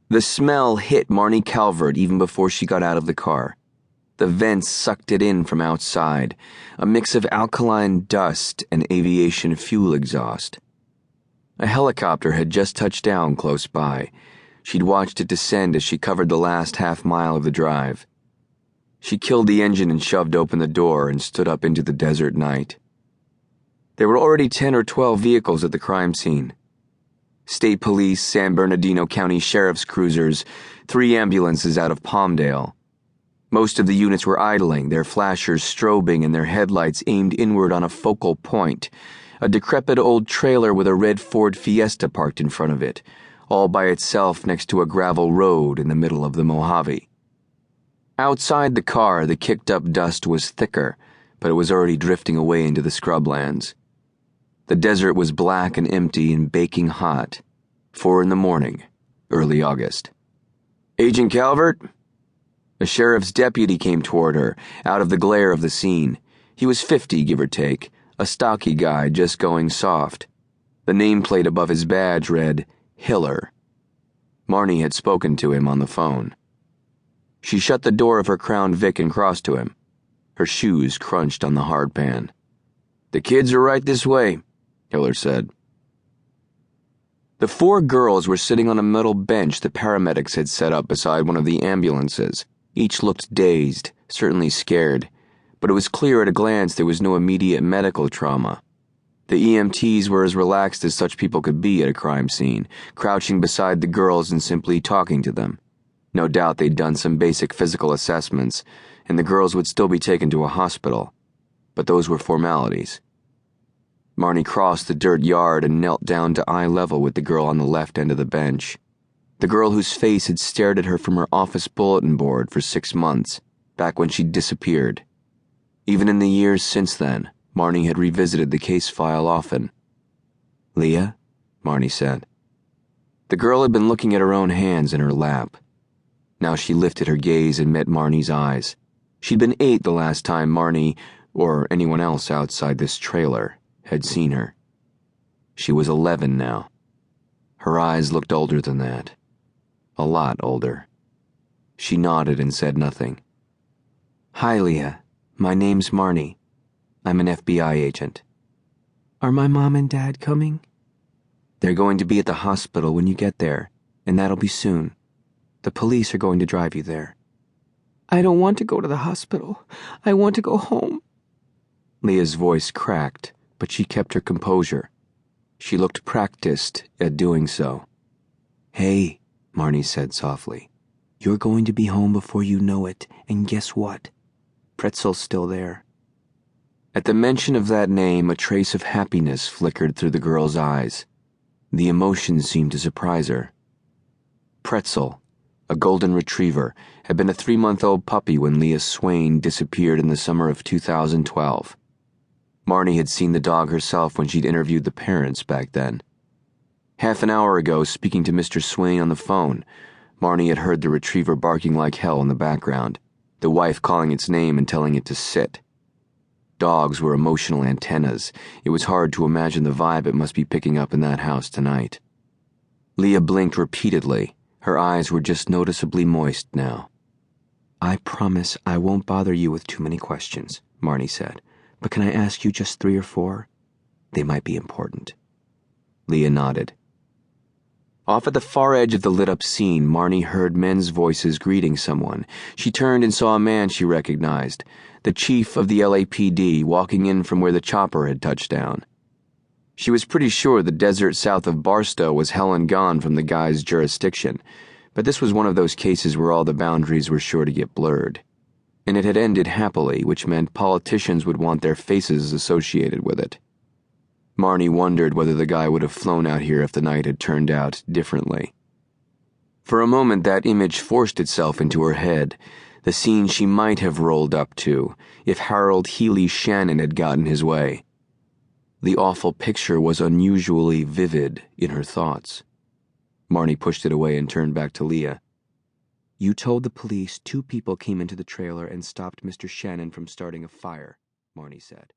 The smell hit Marnie Calvert even before she got out of the car. The vents sucked it in from outside, a mix of alkaline dust and aviation fuel exhaust. A helicopter had just touched down close by. She'd watched it descend as she covered the last half-mile of the drive. She killed the engine and shoved open the door and stood up into the desert night. There were already 10 or 12 vehicles at the crime scene. State Police, San Bernardino County Sheriff's cruisers, 3 ambulances out of Palmdale. Most of the units were idling, their flashers strobing and their headlights aimed inward on a focal point, a decrepit old trailer with a red Ford Fiesta parked in front of it, all by itself next to a gravel road in the middle of the Mojave. Outside the car, the kicked-up dust was thicker, but it was already drifting away into the scrublands. The desert was black and empty and baking hot. 4 a.m, early August. "Agent Calvert?" A sheriff's deputy came toward her, out of the glare of the scene. He was 50, give or take, a stocky guy just going soft. The nameplate above his badge read, Hiller. Marnie had spoken to him on the phone. She shut the door of her Crown Vic and crossed to him. Her shoes crunched on the hardpan. "The kids are right this way," Hiller said. The 4 girls were sitting on a metal bench the paramedics had set up beside one of the ambulances. Each looked dazed, certainly scared, but it was clear at a glance there was no immediate medical trauma. The EMTs were as relaxed as such people could be at a crime scene, crouching beside the girls and simply talking to them. No doubt they'd done some basic physical assessments, and the girls would still be taken to a hospital. But those were formalities. Marnie crossed the dirt yard and knelt down to eye level with the girl on the left end of the bench. The girl whose face had stared at her from her office bulletin board for 6 months, back when she'd disappeared. Even in the years since then, Marnie had revisited the case file often. "Leah?" Marnie said. The girl had been looking at her own hands in her lap. Now she lifted her gaze and met Marnie's eyes. She'd been 8 the last time Marnie, or anyone else outside this trailer, had seen her. She was 11 now. Her eyes looked older than that. A lot older. She nodded and said nothing. "Hi, Leah. My name's Marnie. I'm an FBI agent." "Are my mom and dad coming?" "They're going to be at the hospital when you get there, and that'll be soon. The police are going to drive you there." "I don't want to go to the hospital. I want to go home." Leah's voice cracked, but she kept her composure. She looked practiced at doing so. "Hey," Marnie said softly. "You're going to be home before you know it, and guess what? Pretzel's still there." At the mention of that name, a trace of happiness flickered through the girl's eyes. The emotion seemed to surprise her. Pretzel, a golden retriever, had been a 3-month-old puppy when Leah Swain disappeared in the summer of 2012. Marnie had seen the dog herself when she'd interviewed the parents back then. Half an hour ago, speaking to Mr. Swain on the phone, Marnie had heard the retriever barking like hell in the background, the wife calling its name and telling it to sit. Dogs were emotional antennas. It was hard to imagine the vibe it must be picking up in that house tonight. Leah blinked repeatedly. Her eyes were just noticeably moist now. "I promise I won't bother you with too many questions," Marnie said. "But can I ask you just 3 or 4? They might be important." Leah nodded. Off at the far edge of the lit-up scene, Marnie heard men's voices greeting someone. She turned and saw a man she recognized, the chief of the LAPD, walking in from where the chopper had touched down. She was pretty sure the desert south of Barstow was hell and gone from the guy's jurisdiction, but this was one of those cases where all the boundaries were sure to get blurred. And it had ended happily, which meant politicians would want their faces associated with it. Marnie wondered whether the guy would have flown out here if the night had turned out differently. For a moment that image forced itself into her head, the scene she might have rolled up to if Harold Healy Shannon had gotten his way. The awful picture was unusually vivid in her thoughts. Marnie pushed it away and turned back to Leah. "You told the police 2 people came into the trailer and stopped Mr. Shannon from starting a fire," Marnie said.